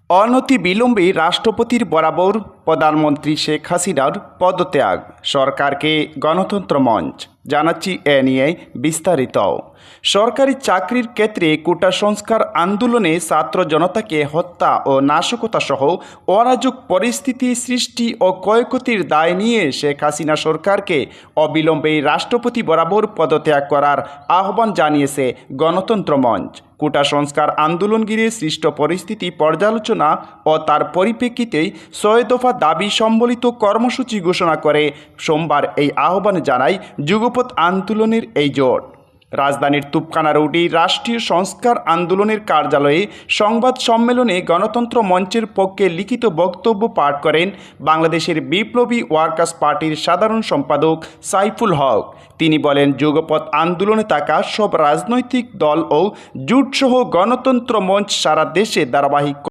অনতিবিলম্বে রাষ্ট্রপতির বরাবর প্রধানমন্ত্রী শেখ হাসিনার পদত্যাগ, সরকারকে গণতন্ত্র মঞ্চ জানাচ্ছি এ নিয়ে বিস্তারিত। সরকারি চাকরির ক্ষেত্রে কোটা সংস্কার আন্দোলনে ছাত্র জনতাকে হত্যা ও নাশকতা সহ অরাজক পরিস্থিতি সৃষ্টি ও ক্ষয়ক্ষতির দায় নিয়ে শেখ হাসিনা সরকারকে অবিলম্বে রাষ্ট্রপতি বরাবর পদত্যাগ করার আহ্বান জানিয়েছে গণতন্ত্র মঞ্চ। কোটা সংস্কার আন্দোলন ঘিরে সৃষ্ট পরিস্থিতি পর্যালোচনা ও তার পরিপ্রেক্ষিতে ৬ দফা দাবি সম্বলিত কর্মসূচি ঘোষণা করে সোমবার এই আহ্বান জানায় যুগপৎ আন্দোলনের এই জোট। রাজধানীর তুপখানা রোডে রাষ্ট্রীয় সংস্কার আন্দোলনের কার্যালয়ে সংবাদ সম্মেলনে গণতন্ত্র মঞ্চের পক্ষে লিখিত বক্তব্য পাঠ করেন বাংলাদেশের বিপ্লবী ওয়ার্কার্স পার্টির সাধারণ সম্পাদক সাইফুল হক। তিনি বলেন, যুগপৎ আন্দোলনে থাকা সব রাজনৈতিক দল ও জোটসহ গণতন্ত্র মঞ্চ সারা দেশে ধারাবাহিক